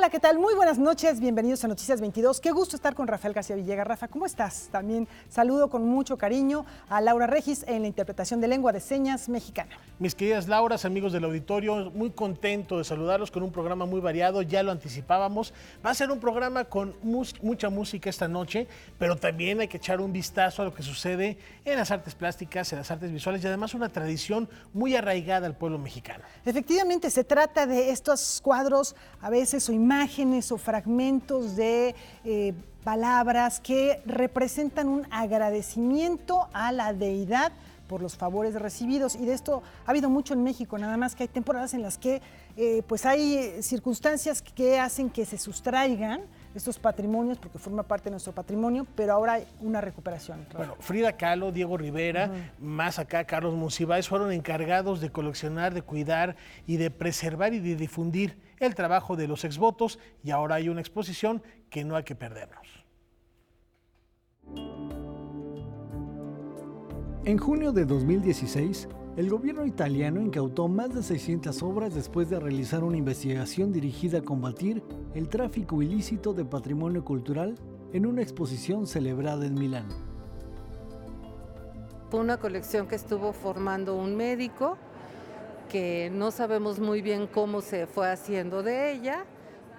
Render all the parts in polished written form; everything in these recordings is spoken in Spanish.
Hola, ¿qué tal? Muy buenas noches, bienvenidos a Noticias 22. Qué gusto estar con Rafael García Villegas. Rafa, ¿cómo estás? También saludo con mucho cariño a Laura Regis en la interpretación de lengua de señas mexicana. Mis queridas Lauras, amigos del auditorio, muy contento de saludarlos con un programa muy variado, ya lo anticipábamos. Va a ser un programa con mucha música esta noche, pero también hay que echar un vistazo a lo que sucede en las artes plásticas, en las artes visuales y además una tradición muy arraigada al pueblo mexicano. Efectivamente, se trata de estos cuadros, a veces, o imágenes o fragmentos de palabras que representan un agradecimiento a la deidad por los favores recibidos, y de esto ha habido mucho en México, nada más que hay temporadas en las que pues hay circunstancias que hacen que se sustraigan estos patrimonios porque forma parte de nuestro patrimonio, pero ahora hay una recuperación. Bueno, Frida Kahlo, Diego Rivera, más acá Carlos Monsiváis fueron encargados de coleccionar, de cuidar y de preservar y de difundir el trabajo de los exvotos, y ahora hay una exposición que no hay que perdernos. En junio de 2016, el gobierno italiano incautó más de 600 obras después de realizar una investigación dirigida a combatir el tráfico ilícito de patrimonio cultural en una exposición celebrada en Milán. Fue una colección que estuvo formando un médico, que no sabemos muy bien cómo se fue haciendo de ella,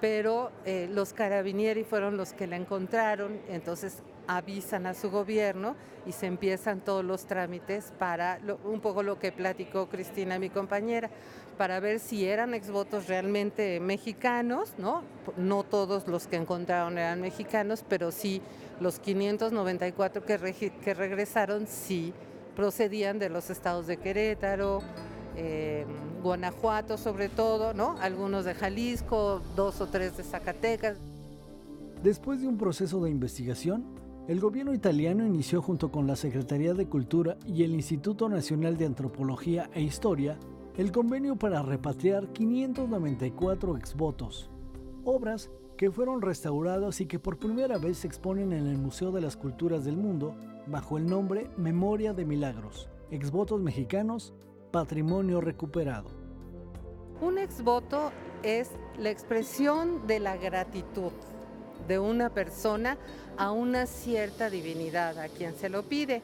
pero los carabinieri fueron los que la encontraron, entonces avisan a su gobierno y se empiezan todos los trámites para, un poco lo que platicó Cristina, mi compañera, para ver si eran exvotos realmente mexicanos, ¿no? No todos los que encontraron eran mexicanos, pero sí los 594 que regresaron sí procedían de los estados de Querétaro, Guanajuato sobre todo, ¿no? Algunos de Jalisco, 2 o 3 de Zacatecas. Después de un proceso de investigación, el gobierno italiano inició junto con la Secretaría de Cultura y el Instituto Nacional de Antropología e Historia el convenio para repatriar 594 exvotos, obras que fueron restauradas y que por primera vez se exponen en el Museo de las Culturas del Mundo bajo el nombre Memoria de Milagros, exvotos mexicanos, patrimonio recuperado. Un exvoto es la expresión de la gratitud de una persona a una cierta divinidad a quien se lo pide.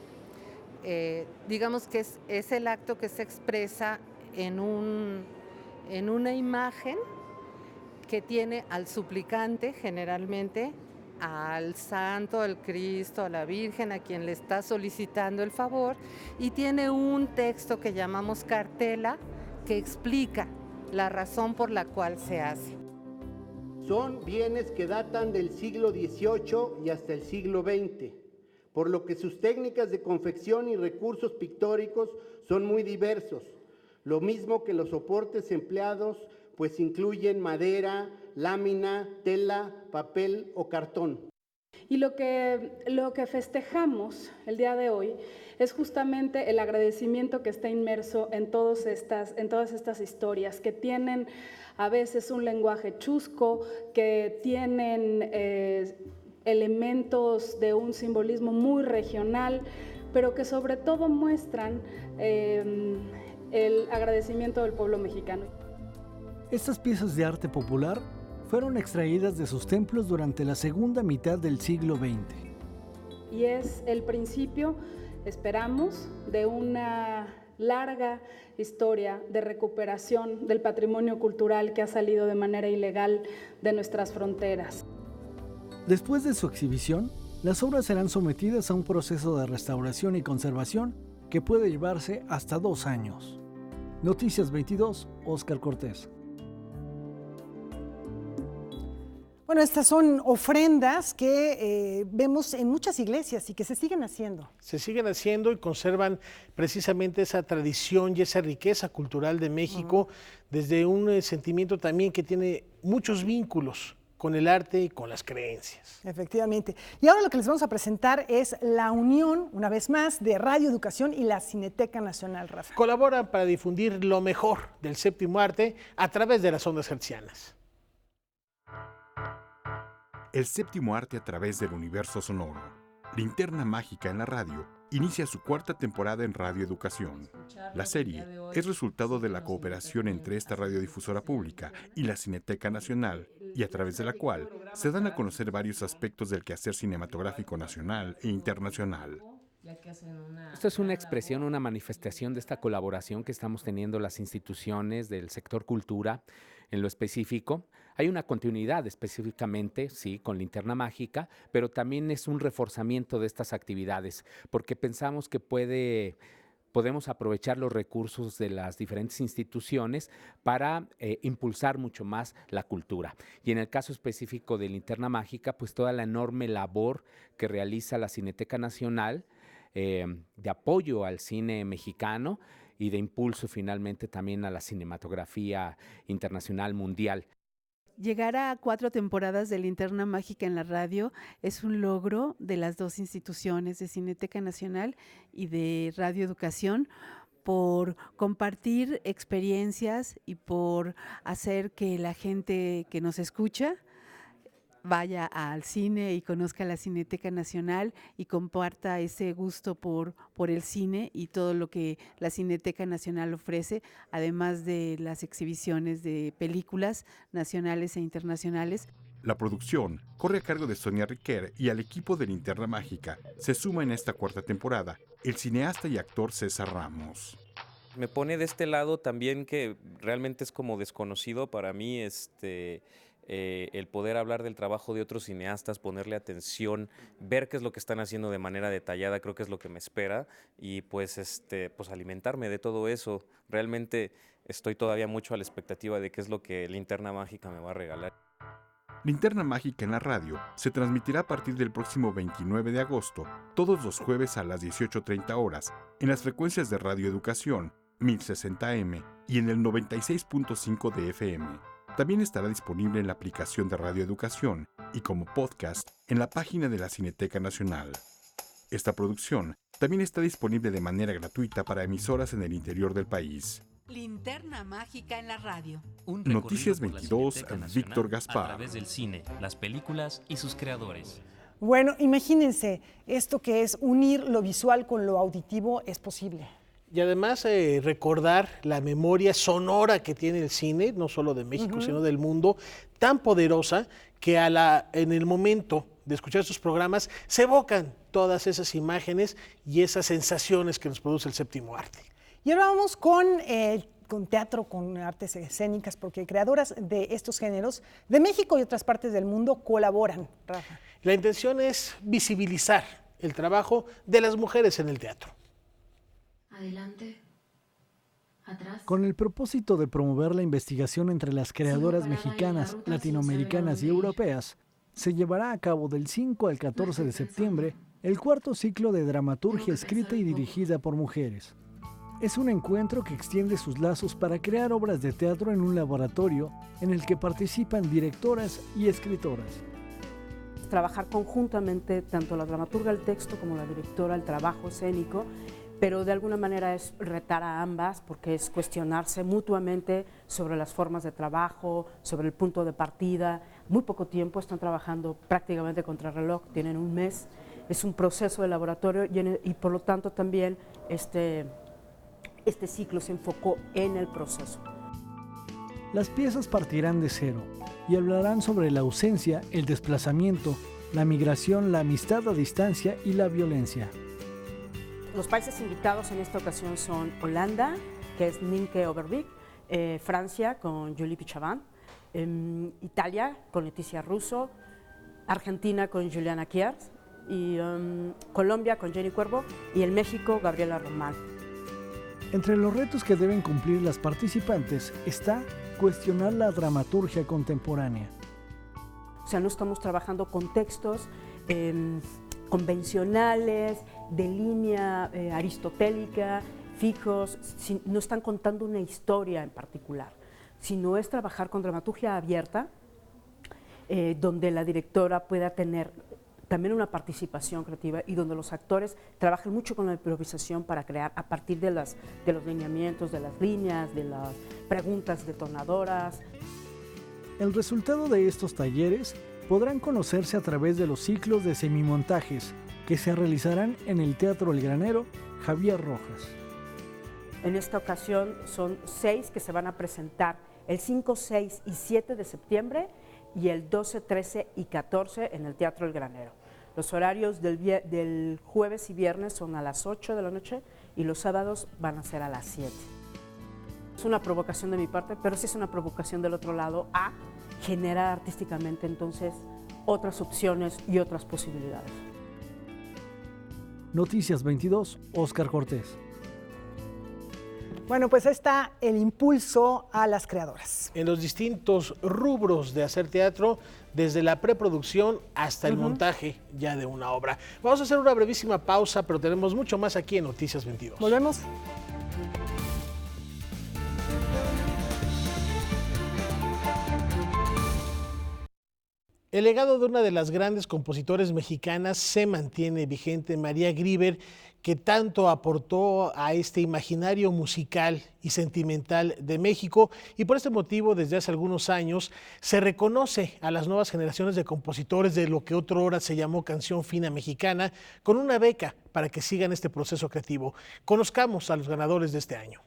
Digamos que es el acto que se expresa en una imagen que tiene al suplicante, generalmente al santo, al Cristo, a la Virgen, a quien le está solicitando el favor, y tiene un texto que llamamos cartela que explica la razón por la cual se hace. Son bienes que datan del siglo XVIII y hasta el siglo XX, por lo que sus técnicas de confección y recursos pictóricos son muy diversos, lo mismo que los soportes empleados, pues incluyen madera, lámina, tela, papel o cartón. Y lo que festejamos el día de hoy es justamente el agradecimiento que está inmerso en todas estas historias, que tienen a veces un lenguaje chusco, que tienen elementos de un simbolismo muy regional, pero que sobre todo muestran el agradecimiento del pueblo mexicano. Estas piezas de arte popular fueron extraídas de sus templos durante la segunda mitad del siglo XX. Y es el principio, esperamos, de una larga historia de recuperación del patrimonio cultural que ha salido de manera ilegal de nuestras fronteras. Después de su exhibición, las obras serán sometidas a un proceso de restauración y conservación que puede llevarse hasta 2 años. Noticias 22, Óscar Cortés. Bueno, estas son ofrendas que vemos en muchas iglesias y que se siguen haciendo. Se siguen haciendo y conservan precisamente esa tradición y esa riqueza cultural de México, desde un sentimiento también que tiene muchos vínculos con el arte y con las creencias. Efectivamente. Y ahora lo que les vamos a presentar es la unión, una vez más, de Radio Educación y la Cineteca Nacional, Rafa. Colaboran para difundir lo mejor del séptimo arte a través de las ondas hertzianas. El séptimo arte a través del universo sonoro. Linterna mágica en la radio inicia su 4ª temporada en Radio Educación. La serie es resultado de la cooperación entre esta radiodifusora pública y la Cineteca Nacional y a través de la cual se dan a conocer varios aspectos del quehacer cinematográfico nacional e internacional. Esto es una expresión, una manifestación de esta colaboración que estamos teniendo las instituciones del sector cultura en lo específico. Hay una continuidad específicamente, sí, con Linterna Mágica, pero también es un reforzamiento de estas actividades, porque pensamos que podemos aprovechar los recursos de las diferentes instituciones para impulsar mucho más la cultura. Y en el caso específico de Linterna Mágica, pues toda la enorme labor que realiza la Cineteca Nacional de apoyo al cine mexicano y de impulso finalmente también a la cinematografía internacional mundial. Llegar a 4 temporadas de Linterna Mágica en la radio es un logro de las dos instituciones, de Cineteca Nacional y de Radio Educación, por compartir experiencias y por hacer que la gente que nos escucha vaya al cine y conozca la Cineteca Nacional y comparta ese gusto por el cine y todo lo que la Cineteca Nacional ofrece, además de las exhibiciones de películas nacionales e internacionales. La producción corre a cargo de Sonia Riquer y al equipo de Linterna Mágica se suma en esta 4ª temporada el cineasta y actor César Ramos. Me pone de este lado también que realmente es como desconocido para mí el poder hablar del trabajo de otros cineastas, ponerle atención, ver qué es lo que están haciendo de manera detallada, creo que es lo que me espera y pues alimentarme de todo eso. Realmente estoy todavía mucho a la expectativa de qué es lo que Linterna Mágica me va a regalar. Linterna Mágica en la radio se transmitirá a partir del próximo 29 de agosto, todos los jueves a las 18:30 horas, en las frecuencias de Radio Educación, 1060M y en el 96.5 de FM. También estará disponible en la aplicación de Radio Educación y como podcast en la página de la Cineteca Nacional. Esta producción también está disponible de manera gratuita para emisoras en el interior del país. Linterna Mágica en la radio. Noticias 22, Víctor Gaspar. A través del cine, las películas y sus creadores. Bueno, imagínense, esto que es unir lo visual con lo auditivo es posible. Y además recordar la memoria sonora que tiene el cine, no solo de México, sino del mundo, tan poderosa que en el momento de escuchar estos programas se evocan todas esas imágenes y esas sensaciones que nos produce el séptimo arte. Y ahora vamos con teatro, con artes escénicas, porque creadoras de estos géneros de México y otras partes del mundo colaboran, Rafa. La intención es visibilizar el trabajo de las mujeres en el teatro. Adelante, atrás. Con el propósito de promover la investigación entre las creadoras mexicanas, latinoamericanas y europeas, se llevará a cabo del 5 al 14 de septiembre el 4º ciclo de dramaturgia escrita y dirigida por mujeres. Es un encuentro que extiende sus lazos para crear obras de teatro en un laboratorio en el que participan directoras y escritoras. Trabajar conjuntamente, tanto la dramaturga al texto como la directora al trabajo escénico, pero de alguna manera es retar a ambas porque es cuestionarse mutuamente sobre las formas de trabajo, sobre el punto de partida. Muy poco tiempo, están trabajando prácticamente contra reloj, tienen un mes, es un proceso de laboratorio y por lo tanto también este ciclo se enfocó en el proceso. Las piezas partirán de cero y hablarán sobre la ausencia, el desplazamiento, la migración, la amistad a distancia y la violencia. Los países invitados en esta ocasión son Holanda, que es Nienke Overbeek, Francia con Julie Pichavant, Italia con Leticia Russo, Argentina con Juliana Kiers, y Colombia con Jenny Cuervo y en México Gabriela Román. Entre los retos que deben cumplir las participantes está cuestionar la dramaturgia contemporánea. O sea, no estamos trabajando con textos convencionales, de línea aristotélica, fijos, no están contando una historia en particular, sino es trabajar con dramaturgia abierta, donde la directora pueda tener también una participación creativa y donde los actores trabajan mucho con la improvisación para crear a partir de los lineamientos, de las líneas, de las preguntas detonadoras. El resultado de estos talleres podrán conocerse a través de los ciclos de semimontajes que se realizarán en el Teatro El Granero Javier Rojas. En esta ocasión son 6 que se van a presentar el 5, 6 y 7 de septiembre y el 12, 13 y 14 en el Teatro El Granero. Los horarios del jueves y viernes son a las 8 de la noche y los sábados van a ser a las 7. Es una provocación de mi parte, pero sí es una provocación del otro lado a generar artísticamente entonces otras opciones y otras posibilidades. Noticias 22, Óscar Cortés. Bueno, pues está el impulso a las creadoras. En los distintos rubros de hacer teatro, desde la preproducción hasta el montaje ya de una obra. Vamos a hacer una brevísima pausa, pero tenemos mucho más aquí en Noticias 22. Volvemos. El legado de una de las grandes compositoras mexicanas se mantiene vigente, María Grieber, que tanto aportó a este imaginario musical y sentimental de México, y por este motivo desde hace algunos años se reconoce a las nuevas generaciones de compositores de lo que otrora se llamó Canción Fina Mexicana con una beca para que sigan este proceso creativo. Conozcamos a los ganadores de este año.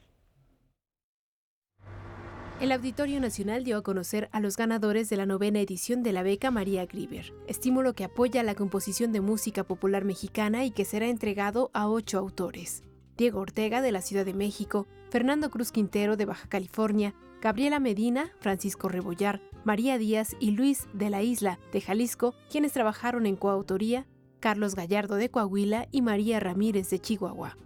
El Auditorio Nacional dio a conocer a los ganadores de la 9ª edición de la beca María Grieber, estímulo que apoya la composición de música popular mexicana y que será entregado a 8 autores. Diego Ortega, de la Ciudad de México, Fernando Cruz Quintero, de Baja California, Gabriela Medina, Francisco Rebollar, María Díaz y Luis de la Isla, de Jalisco, quienes trabajaron en coautoría, Carlos Gallardo, de Coahuila, y María Ramírez, de Chihuahua.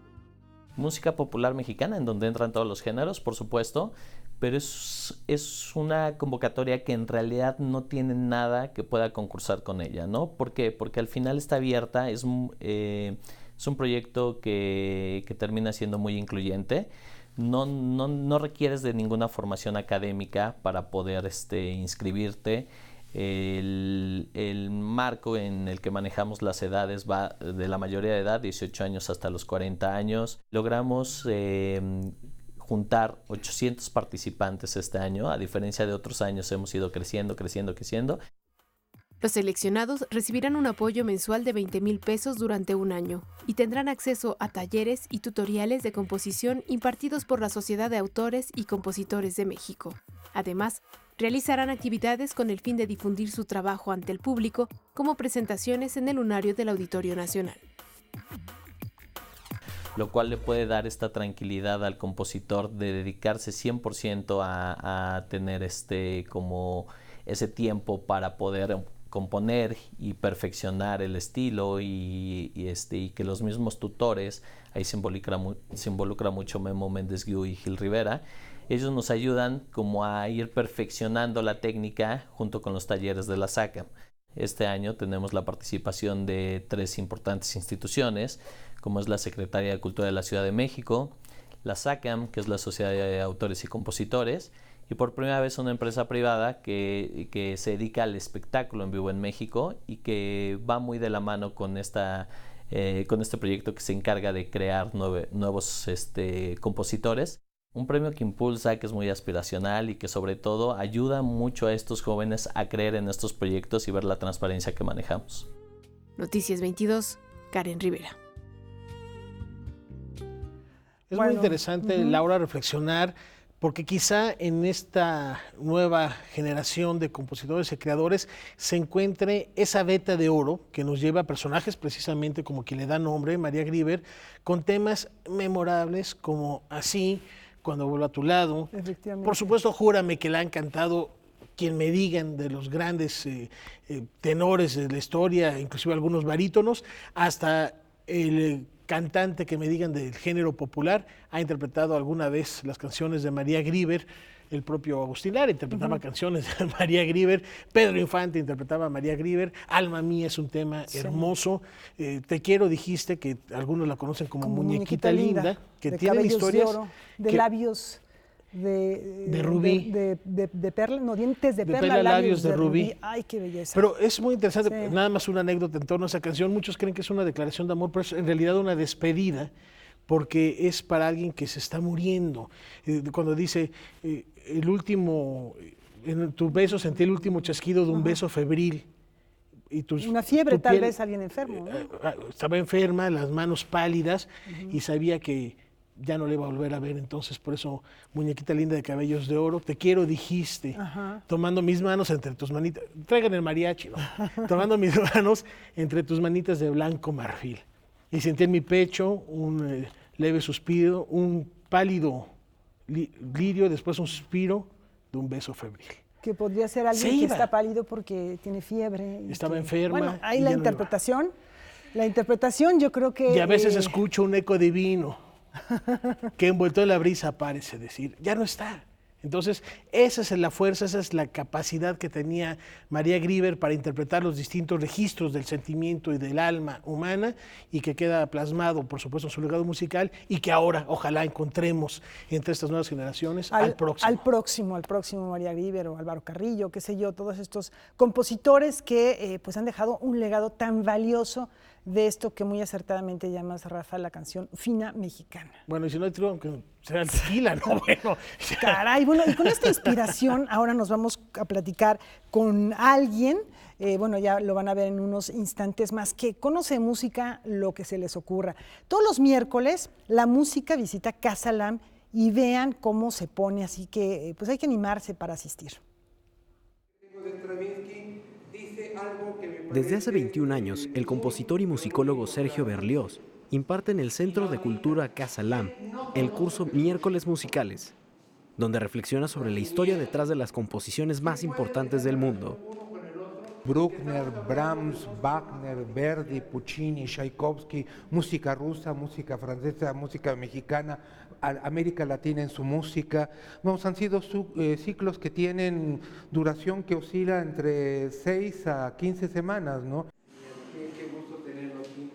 Música popular mexicana, en donde entran todos los géneros, por supuesto, pero es una convocatoria que en realidad no tiene nada que pueda concursar con ella, ¿no? ¿Por qué? Porque al final está abierta, es un proyecto que termina siendo muy incluyente. No requieres de ninguna formación académica para poder inscribirte. El marco en el que manejamos las edades va de la mayoría de edad, 18 años hasta los 40 años. Logramos juntar 800 participantes este año. A diferencia de otros años hemos ido creciendo. Los seleccionados recibirán un apoyo mensual de 20,000 pesos durante un año y tendrán acceso a talleres y tutoriales de composición impartidos por la Sociedad de Autores y Compositores de México. Además, realizarán actividades con el fin de difundir su trabajo ante el público, como presentaciones en el lunario del Auditorio Nacional. Lo cual le puede dar esta tranquilidad al compositor de dedicarse 100% a tener como ese tiempo para poder componer y perfeccionar el estilo y que los mismos tutores, ahí se involucra mucho Memo Méndez Guiú y Gil Rivera, ellos nos ayudan como a ir perfeccionando la técnica junto con los talleres de la SACAM. Este año tenemos la participación de 3 importantes instituciones, como es la Secretaría de Cultura de la Ciudad de México, la SACAM, que es la Sociedad de Autores y Compositores, y por primera vez una empresa privada que se dedica al espectáculo en vivo en México y que va muy de la mano con este proyecto que se encarga de crear nuevos compositores. Un premio que impulsa, que es muy aspiracional y que sobre todo ayuda mucho a estos jóvenes a creer en estos proyectos y ver la transparencia que manejamos. Noticias 22, Karen Rivera. Es muy interesante, Laura, reflexionar, porque quizá en esta nueva generación de compositores y creadores se encuentre esa veta de oro que nos lleva a personajes precisamente como quien le da nombre, María Grieber, con temas memorables como Así, Cuando vuelvo a tu lado. Por supuesto, Júrame, que la han cantado quien me digan, de los grandes tenores de la historia, inclusive algunos barítonos, hasta el cantante que me digan del género popular, ha interpretado alguna vez las canciones de María Grieber. El propio Agustín Lara interpretaba canciones de María Grieber, Pedro Infante interpretaba a María Grieber, Alma Mía es un tema hermoso, Te Quiero, dijiste, que algunos la conocen como Muñequita Linda, que tienen historias de oro, de labios de rubí, de perla, no, dientes de perla, labios de rubí. Ay, qué belleza. Pero es muy interesante, nada más una anécdota en torno a esa canción. Muchos creen que es una declaración de amor, pero es en realidad una despedida, porque es para alguien que se está muriendo. Cuando dice, el último, en tu beso sentí el último chasquido de un beso febril. Y una fiebre, tal vez alguien enfermo, ¿no? Estaba enferma, las manos pálidas, y sabía que ya no le iba a volver a ver, entonces por eso, muñequita linda de cabellos de oro, te quiero, dijiste, tomando mis manos entre tus manitas, traigan el mariachi, ¿no? Tomando mis manos entre tus manitas de blanco marfil. Y sentí en mi pecho un leve suspiro, un pálido lirio, después un suspiro de un beso febril. Que podría ser alguien que está pálido porque tiene fiebre. Estaba enferma. Bueno, ahí la interpretación. La interpretación yo creo que... Y a veces escucho un eco divino que envuelto en la brisa parece decir, ya no está. Entonces, esa es la fuerza, esa es la capacidad que tenía María Grieber para interpretar los distintos registros del sentimiento y del alma humana y que queda plasmado, por supuesto, en su legado musical y que ahora, ojalá, encontremos entre estas nuevas generaciones al próximo María Grieber o Álvaro Carrillo, qué sé yo, todos estos compositores que pues han dejado un legado tan valioso de esto que muy acertadamente llamas, Rafa, la canción fina mexicana. Bueno, y si no hay trigo, que será el tequila, ¿no? Bueno. Caray, bueno, y con esta inspiración ahora nos vamos a platicar con alguien, bueno, ya lo van a ver en unos instantes más, que conoce música lo que se les ocurra. Todos los miércoles la música visita Casa Lam y vean cómo se pone, así que pues hay que animarse para asistir. Desde hace 21 años, el compositor y musicólogo Sergio Berlioz imparte en el Centro de Cultura Casa Lam el curso Miércoles Musicales, donde reflexiona sobre la historia detrás de las composiciones más importantes del mundo. Bruckner, Brahms, Wagner, Verdi, Puccini, Tchaikovsky, música rusa, música francesa, música mexicana, América Latina en su música. Vamos, han sido ciclos que tienen duración que oscila entre 6 a 15 semanas, ¿no? Qué gusto tenerlo aquí.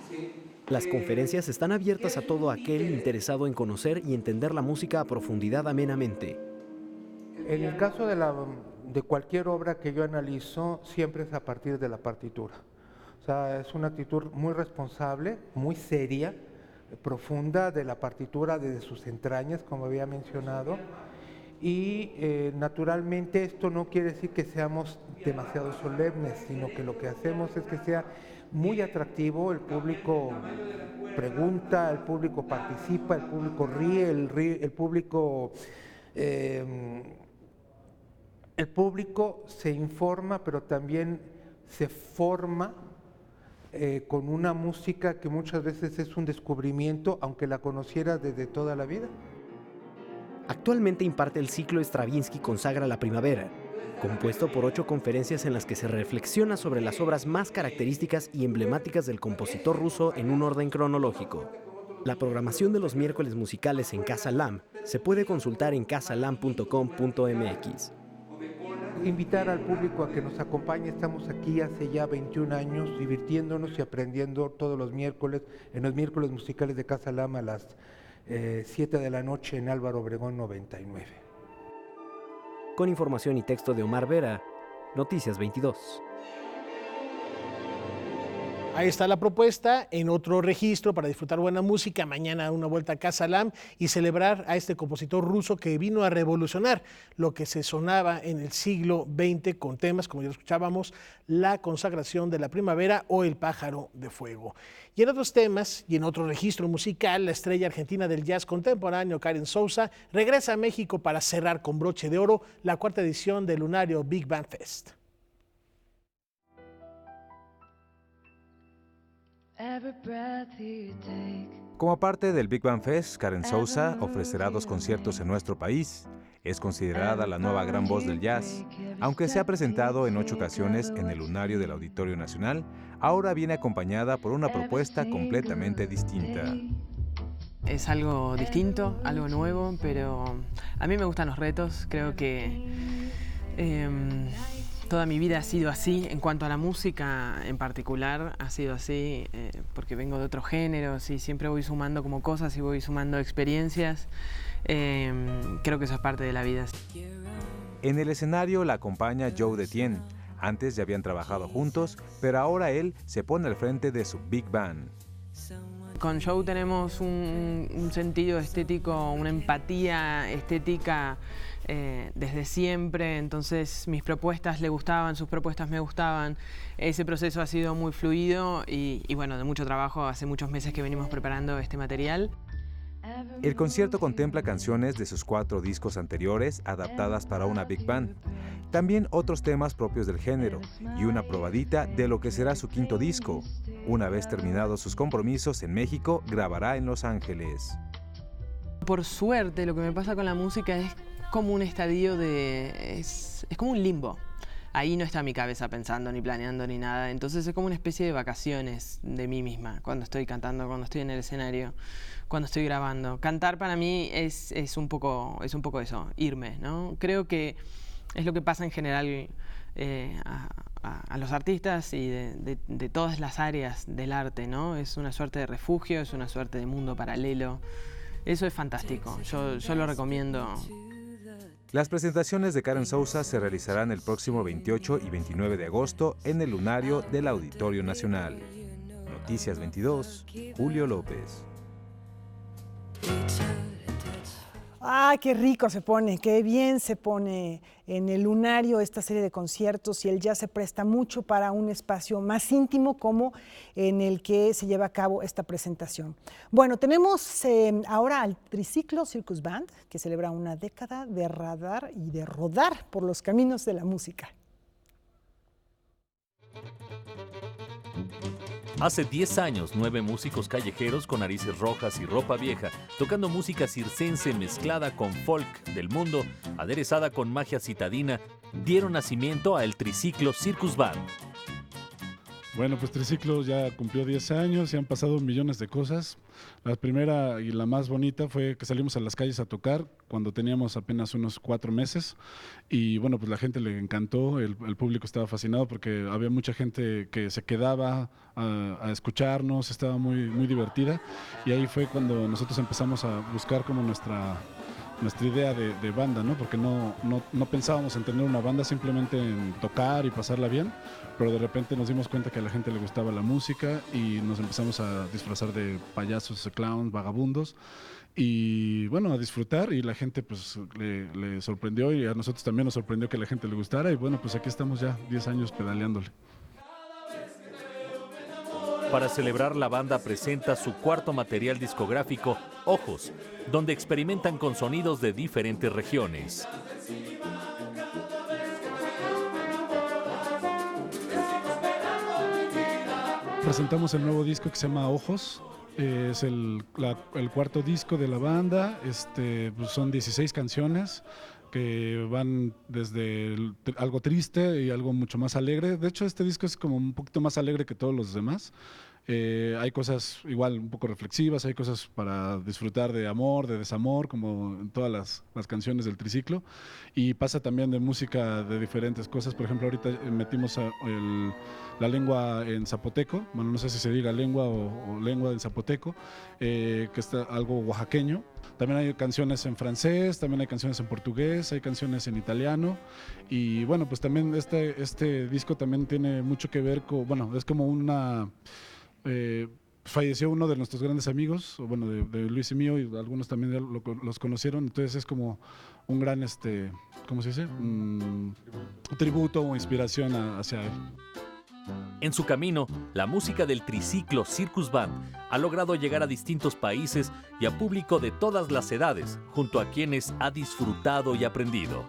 Sí. Las conferencias están abiertas a todo aquel interesado en conocer y entender la música a profundidad amenamente. En el caso de cualquier obra que yo analizo, siempre es a partir de la partitura. O sea, es una actitud muy responsable, muy seria, profunda de la partitura desde sus entrañas, como había mencionado. Y naturalmente esto no quiere decir que seamos demasiado solemnes, sino que lo que hacemos es que sea muy atractivo, el público pregunta, el público participa, el público ríe, el público se informa, pero también se forma con una música que muchas veces es un descubrimiento, aunque la conociera desde toda la vida. Actualmente imparte el ciclo Stravinsky Consagra la Primavera, compuesto por 8 conferencias en las que se reflexiona sobre las obras más características y emblemáticas del compositor ruso en un orden cronológico. La programación de los miércoles musicales en Casa Lam se puede consultar en casalam.com.mx. Invitar al público a que nos acompañe. Estamos aquí hace ya 21 años divirtiéndonos y aprendiendo todos los miércoles, en los miércoles musicales de Casa Lam a las 7 de la noche en Álvaro Obregón 99. Con información y texto de Omar Vera, Noticias 22. Ahí está la propuesta, en otro registro para disfrutar buena música, mañana una vuelta a Casa Lam y celebrar a este compositor ruso que vino a revolucionar lo que se sonaba en el siglo XX con temas, como ya escuchábamos, la consagración de la primavera o el pájaro de fuego. Y en otros temas y en otro registro musical, la estrella argentina del jazz contemporáneo Karen Souza regresa a México para cerrar con broche de oro la 4ª edición del lunario Big Band Fest. Como parte del Big Band Fest, Karen Souza ofrecerá 2 conciertos en nuestro país. Es considerada la nueva gran voz del jazz. Aunque se ha presentado en 8 ocasiones en el lunario del Auditorio Nacional, ahora viene acompañada por una propuesta completamente distinta. Es algo distinto, algo nuevo, pero a mí me gustan los retos. Creo que toda mi vida ha sido así, en cuanto a la música en particular, ha sido así, porque vengo de otros géneros y siempre voy sumando como cosas y voy sumando experiencias. Creo que eso es parte de la vida. En el escenario la acompaña Joe Detien. Antes ya habían trabajado juntos, pero ahora él se pone al frente de su Big Band. Con Joe tenemos un sentido estético, una empatía estética desde siempre, entonces mis propuestas le gustaban, sus propuestas me gustaban. Ese proceso ha sido muy fluido y bueno, de mucho trabajo. Hace muchos meses que venimos preparando este material. El concierto contempla canciones de sus 4 discos anteriores adaptadas para una big band, también otros temas propios del género y una probadita de lo que será su 5º disco. Una vez terminados sus compromisos en México, grabará en Los Ángeles. Por suerte, lo que me pasa con la música es como un estadio es como un limbo. Ahí no está mi cabeza pensando, ni planeando, ni nada. Entonces es como una especie de vacaciones de mí misma, cuando estoy cantando, cuando estoy en el escenario, cuando estoy grabando. Cantar para mí es un poco eso, irme, ¿no? Creo que es lo que pasa en general a los artistas y de todas las áreas del arte, ¿no? Es una suerte de refugio, es una suerte de mundo paralelo. Eso es fantástico, yo lo recomiendo. Las presentaciones de Karen Sousa se realizarán el próximo 28 y 29 de agosto en el Lunario del Auditorio Nacional. Noticias 22, Julio López. ¡Ah, qué rico se pone! ¡Qué bien se pone en el Lunario esta serie de conciertos! Y el jazz se presta mucho para un espacio más íntimo como en el que se lleva a cabo esta presentación. Bueno, tenemos ahora al Triciclo Circus Band, que celebra una década de radar y de rodar por los caminos de la música. Hace 10 años, 9 músicos callejeros con narices rojas y ropa vieja, tocando música circense mezclada con folk del mundo, aderezada con magia citadina, dieron nacimiento a el Triciclo Circus Band. Bueno, pues Triciclo ya cumplió 10 años y han pasado millones de cosas. La primera y la más bonita fue que salimos a las calles a tocar cuando teníamos apenas unos 4 meses y bueno, pues la gente le encantó, el público estaba fascinado porque había mucha gente que se quedaba a escucharnos, estaba muy divertida y ahí fue cuando nosotros empezamos a buscar como nuestra idea de banda, ¿no? Porque no pensábamos en tener una banda, simplemente en tocar y pasarla bien, pero de repente nos dimos cuenta que a la gente le gustaba la música y nos empezamos a disfrazar de payasos, clowns, vagabundos y bueno, a disfrutar y la gente pues le sorprendió y a nosotros también nos sorprendió que a la gente le gustara y bueno, pues aquí estamos ya 10 años pedaleándole. Para celebrar, la banda presenta su 4º material discográfico, Ojos, donde experimentan con sonidos de diferentes regiones. Presentamos el nuevo disco que se llama Ojos, es el 4º disco de la banda, pues son 16 canciones que van desde algo triste y algo mucho más alegre. De hecho, este disco es como un poquito más alegre que todos los demás. Hay cosas igual un poco reflexivas, hay cosas para disfrutar de amor, de desamor, como en todas las canciones del Triciclo. Y pasa también de música de diferentes cosas. Por ejemplo, ahorita metimos la lengua en zapoteco, bueno, no sé si se diga lengua o lengua en zapoteco, que es algo oaxaqueño. También hay canciones en francés, también hay canciones en portugués, hay canciones en italiano y bueno, pues también este disco también tiene mucho que ver con, bueno, es como una... falleció uno de nuestros grandes amigos, bueno, de Luis y mío, y algunos también los conocieron, entonces es como un gran, ¿cómo se dice? Tributo o inspiración hacia él. En su camino, la música del Triciclo Circus Band ha logrado llegar a distintos países y a público de todas las edades, junto a quienes ha disfrutado y aprendido.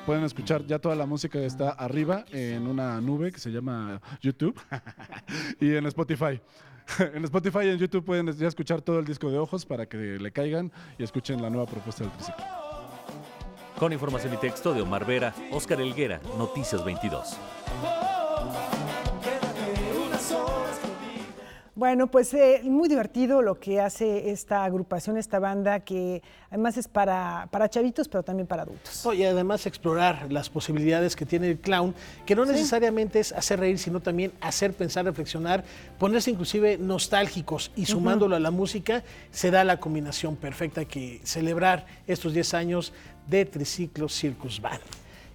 Pueden escuchar ya toda la música está arriba en una nube que se llama YouTube y en Spotify. En Spotify y en YouTube pueden ya escuchar todo el disco de Ojos para que le caigan y escuchen la nueva propuesta del Triciclo. Con información y texto de Omar Vera, Óscar Helguera, Noticias 22. Bueno, pues muy divertido lo que hace esta agrupación, esta banda, que además es para chavitos, pero también para adultos. Y además explorar las posibilidades que tiene el clown, que no necesariamente es hacer reír, sino también hacer pensar, reflexionar, ponerse inclusive nostálgicos y sumándolo a la música, se da la combinación perfecta que celebrar estos 10 años de Triciclo Circus Band.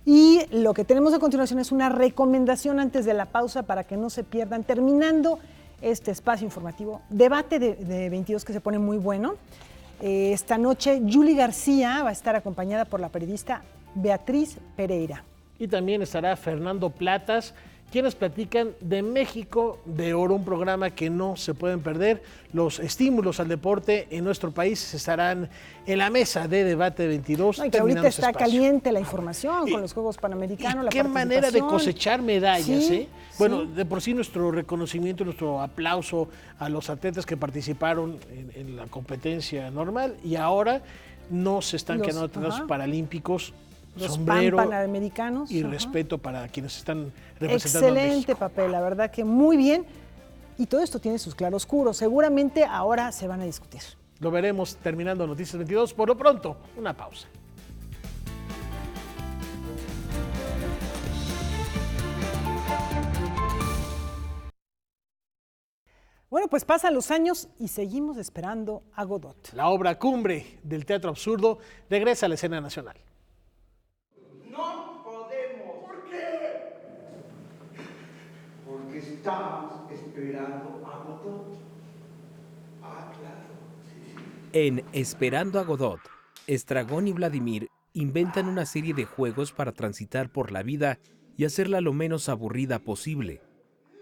Y lo que tenemos a continuación es una recomendación antes de la pausa para que no se pierdan, terminando este espacio informativo, debate de 22 que se pone muy bueno. Esta noche Yuli García va a estar acompañada por la periodista Beatriz Pereira. Y también estará Fernando Platas, quienes platican de México de Oro, un programa que no se pueden perder. Los estímulos al deporte en nuestro país estarán en la mesa de debate 22. No, y que ahorita está caliente la información con los Juegos Panamericanos, la qué manera de cosechar medallas, sí, ¿eh? Bueno, de por sí nuestro reconocimiento, nuestro aplauso a los atletas que participaron en la competencia normal, y ahora no se están quedando atrás los paralímpicos. Los sombrero panamericanos. Y respeto para quienes están representando Excelente a México. papel, la verdad que muy bien. Y todo esto tiene sus claroscuros. Seguramente ahora se van a discutir. Lo veremos terminando Noticias 22. Por lo pronto, una pausa. Bueno, pues pasan los años y seguimos esperando a Godot. La obra cumbre del teatro absurdo regresa a la escena nacional. No podemos. ¿Por qué? Porque estamos esperando a Godot. Ah, claro. Sí. En Esperando a Godot, Estragón y Vladimir inventan una serie de juegos para transitar por la vida y hacerla lo menos aburrida posible.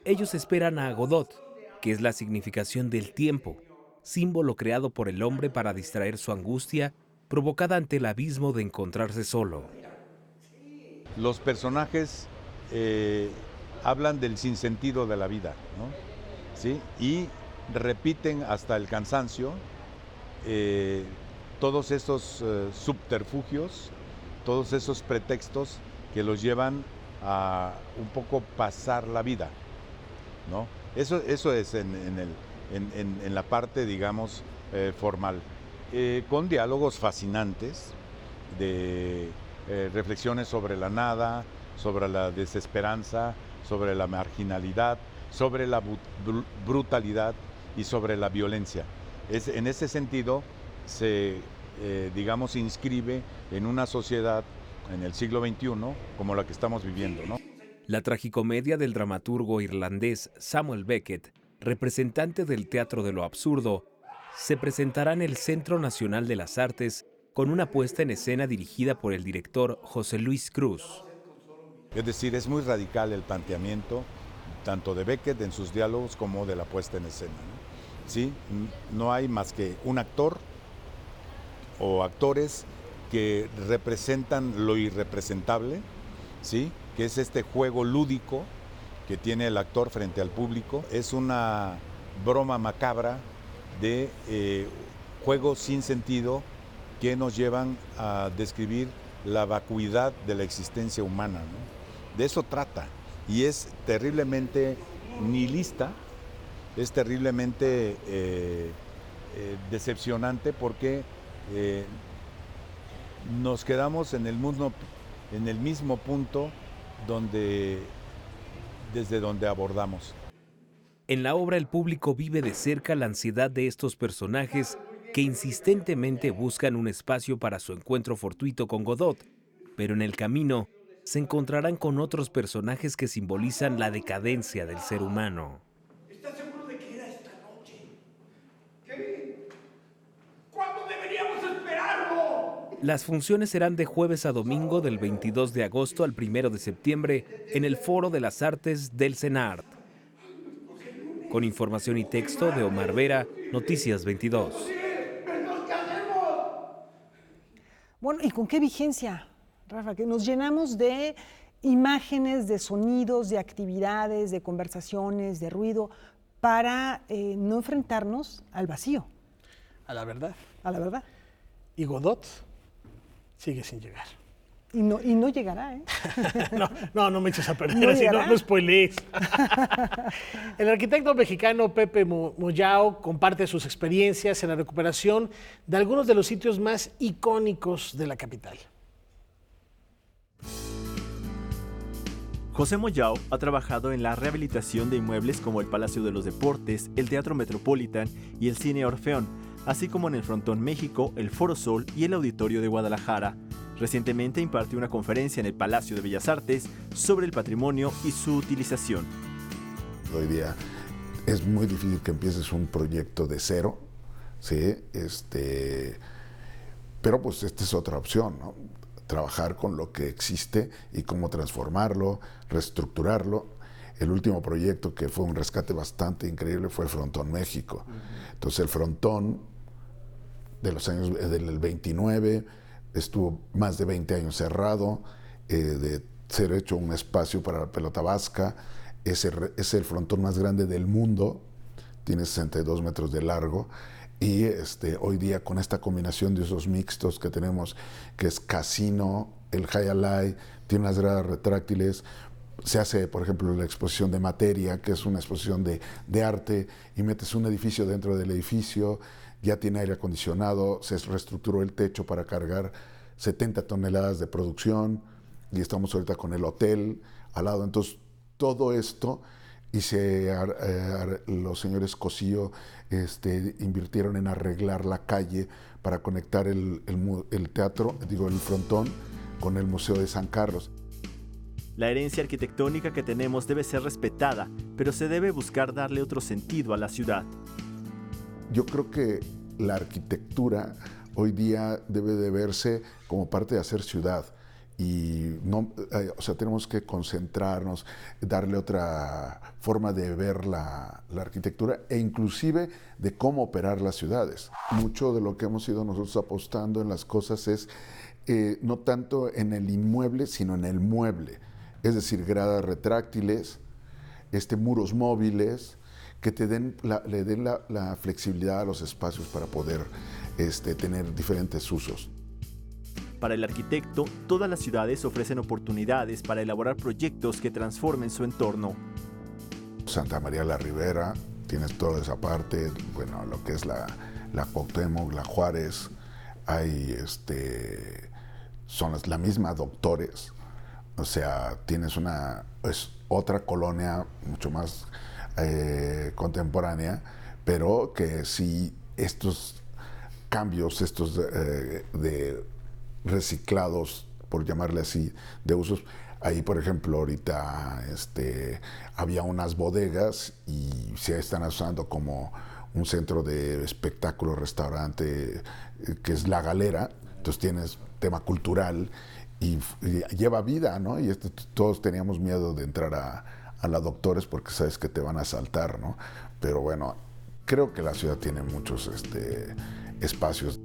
Ellos esperan a Godot, que es la significación del tiempo, símbolo creado por el hombre para distraer su angustia provocada ante el abismo de encontrarse solo. Los personajes hablan del sinsentido de la vida, ¿no? ¿Sí? Y repiten hasta el cansancio todos esos subterfugios, todos esos pretextos que los llevan a un poco pasar la vida, ¿no? Eso es en la parte, digamos, formal, con diálogos fascinantes de reflexiones sobre la nada, sobre la desesperanza, sobre la marginalidad, sobre la brutalidad y sobre la violencia. En ese sentido se, digamos, inscribe en una sociedad en el siglo XXI como la que estamos viviendo, ¿no? La tragicomedia del dramaturgo irlandés Samuel Beckett, representante del teatro de lo absurdo, se presentará en el Centro Nacional de las Artes con una puesta en escena dirigida por el director José Luis Cruz. Es decir, es muy radical el planteamiento tanto de Beckett en sus diálogos como de la puesta en escena, ¿no? ¿Sí? No hay más que un actor o actores que representan lo irrepresentable, ¿sí? Que es este juego lúdico que tiene el actor frente al público. Es una broma macabra de juegos sin sentido que nos llevan a describir la vacuidad de la existencia humana, ¿no? De eso trata, y es terriblemente nihilista, es terriblemente decepcionante porque nos quedamos en el mismo punto desde donde abordamos. En la obra el público vive de cerca la ansiedad de estos personajes que insistentemente buscan un espacio para su encuentro fortuito con Godot, pero en el camino se encontrarán con otros personajes que simbolizan la decadencia del ser humano. ¿Estás seguro de que era esta noche? ¿Qué? ¿Cuándo deberíamos esperarlo? Las funciones serán de jueves a domingo del 22 de agosto al 1 de septiembre en el Foro de las Artes del CENART. Con información y texto de Omar Vera, Noticias 22. Bueno, ¿y con qué vigencia, Rafa? Que nos llenamos de imágenes, de sonidos, de actividades, de conversaciones, de ruido, para no enfrentarnos al vacío. A la verdad. A la verdad. Y Godot sigue sin llegar. Y no llegará, ¿eh? No me eches a perder, no spoilees. El arquitecto mexicano Pepe Moyao comparte sus experiencias en la recuperación de algunos de los sitios más icónicos de la capital. José Moyao ha trabajado en la rehabilitación de inmuebles como el Palacio de los Deportes, el Teatro Metropolitan y el Cine Orfeón, así como en el Frontón México, el Foro Sol y el Auditorio de Guadalajara. Recientemente impartió una conferencia en el Palacio de Bellas Artes sobre el patrimonio y su utilización. Hoy día es muy difícil que empieces un proyecto de cero, ¿sí? Pero pues esta es otra opción, ¿no? Trabajar con lo que existe y cómo transformarlo, reestructurarlo. El último proyecto que fue un rescate bastante increíble fue el Frontón México. Entonces el Frontón de los años del 29 estuvo más de 20 años cerrado, de ser hecho un espacio para la pelota vasca. Es el frontón más grande del mundo, tiene 62 metros de largo. Y hoy día con esta combinación de usos mixtos que tenemos, que es casino, el Hayalay, tiene unas gradas retráctiles, se hace, por ejemplo, la exposición de materia, que es una exposición de arte, y metes un edificio dentro del edificio, ya tiene aire acondicionado, se reestructuró el techo para cargar 70 toneladas de producción, y estamos ahorita con el hotel al lado. Entonces, todo esto, y los señores Cosío invirtieron en arreglar la calle para conectar el teatro, el frontón, con el Museo de San Carlos. La herencia arquitectónica que tenemos debe ser respetada, pero se debe buscar darle otro sentido a la ciudad. Yo creo que la arquitectura hoy día debe de verse como parte de hacer ciudad. Y no, tenemos que concentrarnos, darle otra forma de ver la arquitectura e inclusive de cómo operar las ciudades. Mucho de lo que hemos ido nosotros apostando en las cosas es no tanto en el inmueble, sino en el mueble. Es decir, gradas retráctiles, muros móviles, que le den la flexibilidad a los espacios para poder tener diferentes usos. Para el arquitecto, todas las ciudades ofrecen oportunidades para elaborar proyectos que transformen su entorno. Santa María la Ribera, tienes toda esa parte, lo que es la Cuauhtémoc, la Juárez, hay son la misma Doctores, o sea, tienes otra colonia mucho más contemporánea, pero que sí estos cambios, de reciclados, por llamarle así, de usos. Ahí, por ejemplo, ahorita había unas bodegas y se están usando como un centro de espectáculo, restaurante, que es La Galera. Entonces tienes tema cultural y lleva vida, ¿no? Y todos teníamos miedo de entrar a la Doctores porque sabes que te van a asaltar, ¿no? Pero bueno, creo que la ciudad tiene muchos espacios.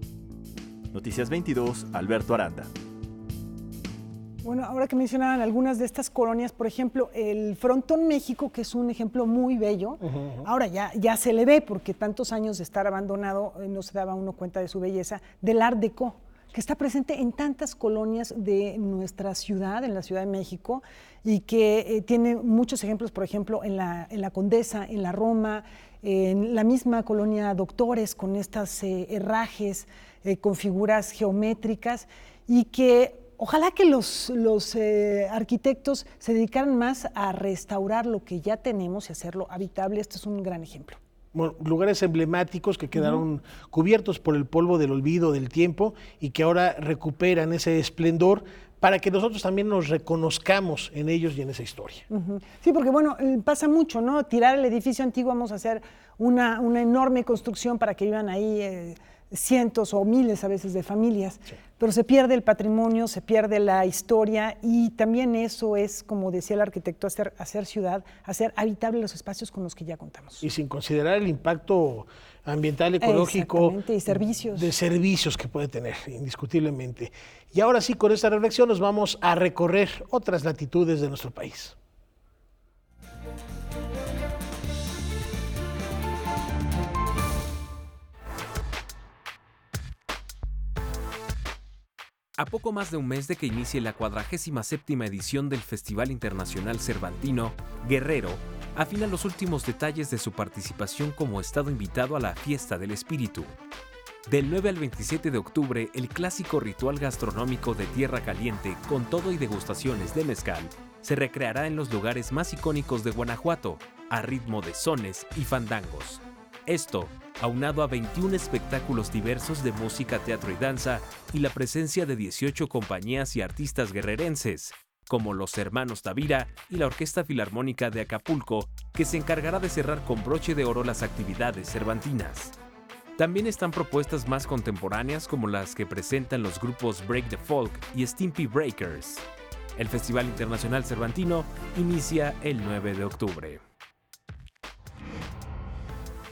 Noticias 22, Alberto Aranda. Bueno, ahora que mencionaban algunas de estas colonias, por ejemplo, el Frontón México, que es un ejemplo muy bello, ahora ya se le ve, porque tantos años de estar abandonado no se daba uno cuenta de su belleza, del Art Deco, que está presente en tantas colonias de nuestra ciudad, en la Ciudad de México, y que tiene muchos ejemplos, por ejemplo, en la Condesa, en la Roma, en la misma colonia Doctores, con estas herrajes, con figuras geométricas, y que ojalá que los arquitectos se dedicaran más a restaurar lo que ya tenemos y hacerlo habitable. Este es un gran ejemplo. Bueno, lugares emblemáticos que quedaron cubiertos por el polvo del olvido del tiempo y que ahora recuperan ese esplendor para que nosotros también nos reconozcamos en ellos y en esa historia. Sí, porque bueno, pasa mucho, ¿no? Tirar el edificio antiguo, vamos a hacer una enorme construcción para que vivan ahí cientos o miles a veces de familias, pero se pierde el patrimonio, se pierde la historia y también eso es, como decía el arquitecto, hacer ciudad, hacer habitable los espacios con los que ya contamos. Y sin considerar el impacto ambiental, ecológico, y servicios. De servicios que puede tener, indiscutiblemente. Y ahora sí, con esta reflexión nos vamos a recorrer otras latitudes de nuestro país. A poco más de un mes de que inicie la 47ª edición del Festival Internacional Cervantino, Guerrero afina los últimos detalles de su participación como estado invitado a la Fiesta del Espíritu. Del 9 al 27 de octubre, el clásico ritual gastronómico de Tierra Caliente, con todo y degustaciones de mezcal, se recreará en los lugares más icónicos de Guanajuato, a ritmo de sones y fandangos. Esto, aunado a 21 espectáculos diversos de música, teatro y danza, y la presencia de 18 compañías y artistas guerrerenses, como los Hermanos Tavira y la Orquesta Filarmónica de Acapulco, que se encargará de cerrar con broche de oro las actividades cervantinas. También están propuestas más contemporáneas como las que presentan los grupos Break the Folk y Stimpy Breakers. El Festival Internacional Cervantino inicia el 9 de octubre.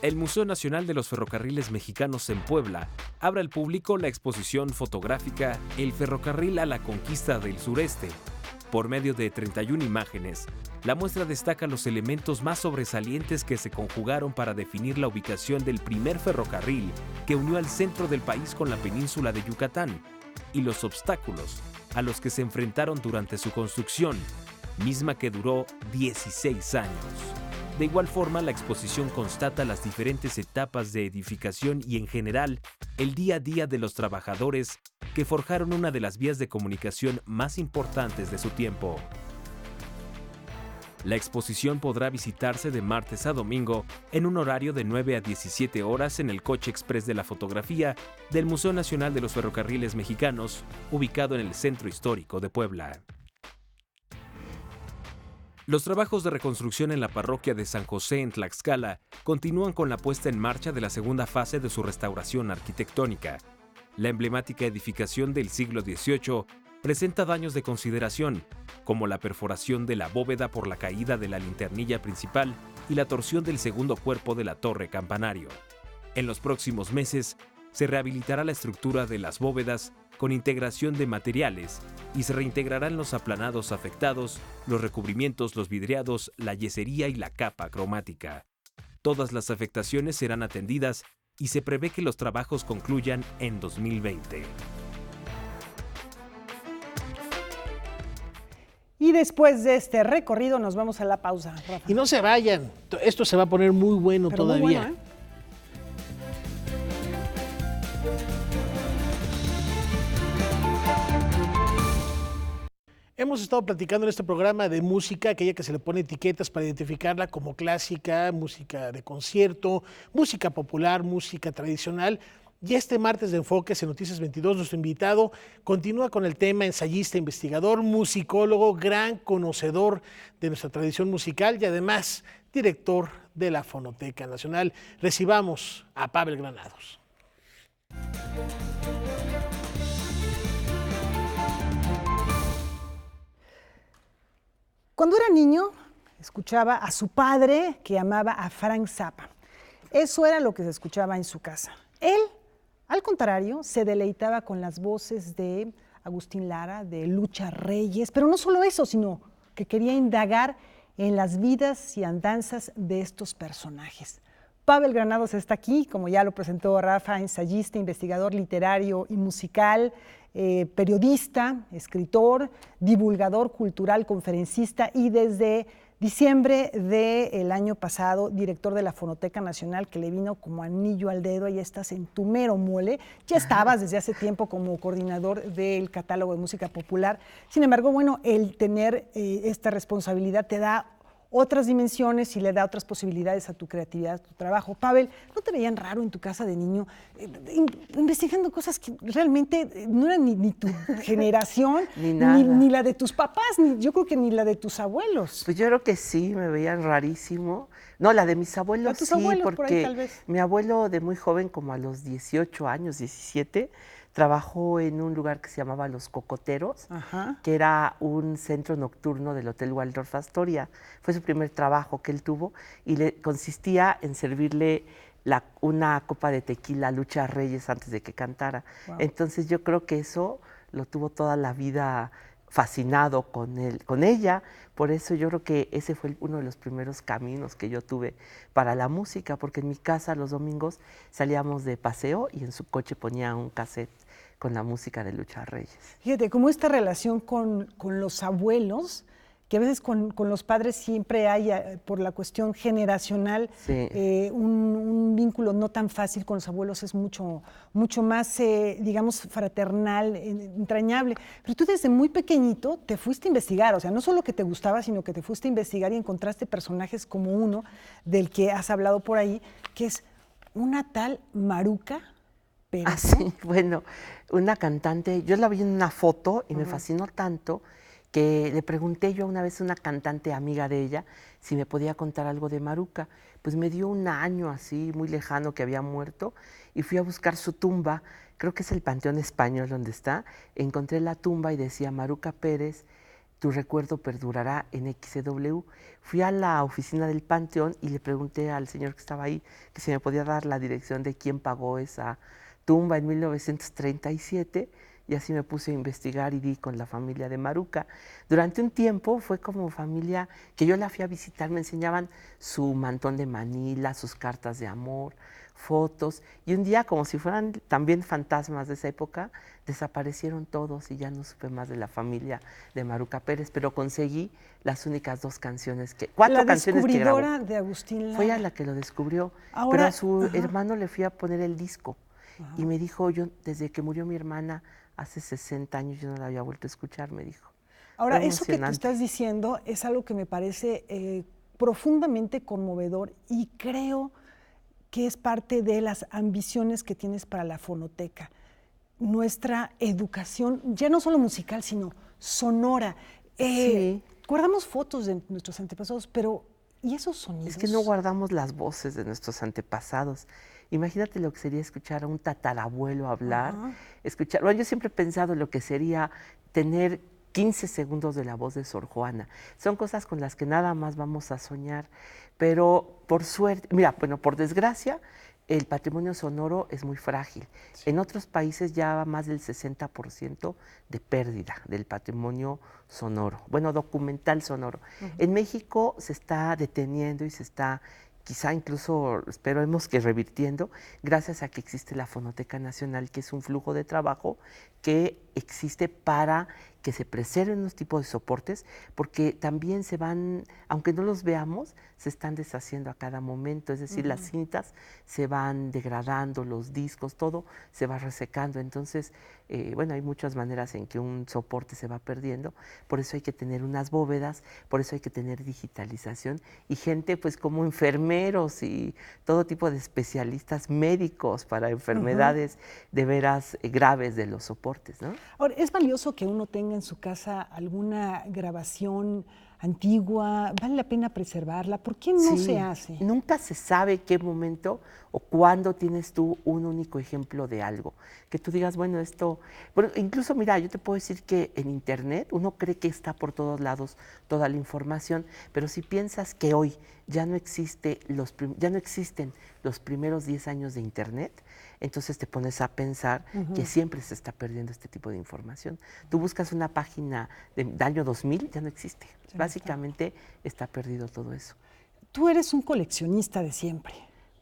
El Museo Nacional de los Ferrocarriles Mexicanos en Puebla abre al público la exposición fotográfica El ferrocarril a la conquista del sureste. Por medio de 31 imágenes, la muestra destaca los elementos más sobresalientes que se conjugaron para definir la ubicación del primer ferrocarril que unió al centro del país con la península de Yucatán y los obstáculos a los que se enfrentaron durante su construcción, misma que duró 16 años. De igual forma, la exposición constata las diferentes etapas de edificación y, en general, el día a día de los trabajadores que forjaron una de las vías de comunicación más importantes de su tiempo. La exposición podrá visitarse de martes a domingo en un horario de 9 a 17 horas en el Coche Express de la Fotografía del Museo Nacional de los Ferrocarriles Mexicanos, ubicado en el Centro Histórico de Puebla. Los trabajos de reconstrucción en la parroquia de San José en Tlaxcala continúan con la puesta en marcha de la segunda fase de su restauración arquitectónica. La emblemática edificación del siglo XVIII presenta daños de consideración, como la perforación de la bóveda por la caída de la linternilla principal y la torsión del segundo cuerpo de la torre campanario. En los próximos meses, se rehabilitará la estructura de las bóvedas con integración de materiales y se reintegrarán los aplanados afectados, los recubrimientos, los vidriados, la yesería y la capa cromática. Todas las afectaciones serán atendidas y se prevé que los trabajos concluyan en 2020. Y después de este recorrido nos vamos a la pausa, Rafa. Y no se vayan, esto se va a poner muy bueno. Pero todavía. Muy bueno, ¿eh? Hemos estado platicando en este programa de música, aquella que se le pone etiquetas para identificarla como clásica, música de concierto, música popular, música tradicional. Y este martes de Enfoques en Noticias 22, nuestro invitado continúa con el tema ensayista, investigador, musicólogo, gran conocedor de nuestra tradición musical y además director de la Fonoteca Nacional. Recibamos a Pavel Granados. Cuando era niño, escuchaba a su padre que amaba a Frank Zappa. Eso era lo que se escuchaba en su casa. Él, al contrario, se deleitaba con las voces de Agustín Lara, de Lucha Reyes, pero no solo eso, sino que quería indagar en las vidas y andanzas de estos personajes. Pavel Granados está aquí, como ya lo presentó Rafa, ensayista, investigador literario y musical, periodista, escritor, divulgador cultural, conferencista y desde diciembre del año pasado, director de la Fonoteca Nacional, que le vino como anillo al dedo. Ahí estás en tu mero mole. Ya estabas desde hace tiempo como coordinador del catálogo de música popular. Sin embargo, bueno, el tener esta responsabilidad te da otras dimensiones y le da otras posibilidades a tu creatividad, a tu trabajo. Pavel, ¿no te veían raro en tu casa de niño investigando cosas que realmente no eran ni tu generación, ni la de tus papás, yo creo que ni la de tus abuelos? Pues yo creo que sí, me veían rarísimo. No, la de mis abuelos sí, porque por ahí, tal vez. Mi abuelo de muy joven, como a los 18 años, 17, trabajó en un lugar que se llamaba Los Cocoteros, que era un centro nocturno del Hotel Waldorf Astoria. Fue su primer trabajo que él tuvo y consistía en servirle una copa de tequila a Lucha Reyes antes de que cantara. Wow. Entonces yo creo que eso lo tuvo toda la vida fascinado con ella. Por eso yo creo que ese fue uno de los primeros caminos que yo tuve para la música, porque en mi casa los domingos salíamos de paseo y en su coche ponía un cassette con la música de Lucha Reyes. Fíjate, como esta relación con los abuelos, que a veces con los padres siempre hay, por la cuestión generacional, sí, un vínculo no tan fácil. Con los abuelos es mucho más, digamos, fraternal, entrañable. Pero tú desde muy pequeñito te fuiste a investigar, o sea, no solo que te gustaba, sino que te fuiste a investigar y encontraste personajes como uno del que has hablado por ahí, que es una tal Maruca Pérez. Ah, sí, bueno, una cantante, yo la vi en una foto y me fascinó tanto que le pregunté yo una vez a una cantante amiga de ella si me podía contar algo de Maruca. Pues me dio un año así, muy lejano, que había muerto, y fui a buscar su tumba, creo que es el Panteón Español donde está. Encontré la tumba y decía Maruca Pérez, Tu recuerdo perdurará en XW. Fui a la oficina del Panteón y le pregunté al señor que estaba ahí que si me podía dar la dirección de quién pagó esa tumba en 1937, y así me puse a investigar y di con la familia de Maruca. Durante un tiempo fue como familia que yo la fui a visitar, me enseñaban su mantón de Manila, sus cartas de amor, fotos, y un día, como si fueran también fantasmas de esa época, desaparecieron todos y ya no supe más de la familia de Maruca Pérez, pero conseguí las únicas 2 canciones, cuatro canciones que grabó. La descubridora de Agustín Lara. Fue ella la que lo descubrió, Ahora, pero a su hermano le fui a poner el disco y me dijo, yo desde que murió mi hermana hace 60 años yo no la había vuelto a escuchar, me dijo. Ahora, eso que tú estás diciendo es algo que me parece profundamente conmovedor y creo que es parte de las ambiciones que tienes para la fonoteca. Nuestra educación, ya no solo musical, sino sonora. Sí. Guardamos fotos de nuestros antepasados, pero ¿y esos sonidos? Es que no guardamos las voces de nuestros antepasados. Imagínate lo que sería escuchar a un tatarabuelo hablar, escuchar. Bueno, yo siempre he pensado lo que sería tener 15 segundos de la voz de Sor Juana. Son cosas con las que nada más vamos a soñar, pero por suerte, mira, bueno, por desgracia, el patrimonio sonoro es muy frágil. Sí. En otros países ya va más del 60% de pérdida del patrimonio sonoro, bueno, documental sonoro. En México se está deteniendo y se está, quizá incluso esperemos que revirtiendo, gracias a que existe la Fonoteca Nacional, que es un flujo de trabajo que existe para que se preserven unos tipos de soportes, porque también se van, aunque no los veamos, se están deshaciendo a cada momento, es decir, las cintas se van degradando, los discos, todo se va resecando. Entonces, bueno, hay muchas maneras en que un soporte se va perdiendo, por eso hay que tener unas bóvedas, por eso hay que tener digitalización y gente pues como enfermeros y todo tipo de especialistas médicos para enfermedades de veras graves de los soportes, ¿no? Ahora, es valioso que uno tenga en su casa alguna grabación antigua, vale la pena preservarla. ¿Por qué no se hace? Nunca se sabe qué momento o cuándo tienes tú un único ejemplo de algo. Que tú digas, bueno, esto... Bueno, incluso, mira, yo te puedo decir que en Internet uno cree que está por todos lados toda la información, pero si piensas que hoy ya no existen los primeros 10 años de Internet, entonces te pones a pensar que siempre se está perdiendo este tipo de información. Tú buscas una página del año 2000, ya no existe. Básicamente está perdido todo eso. Tú eres un coleccionista de siempre.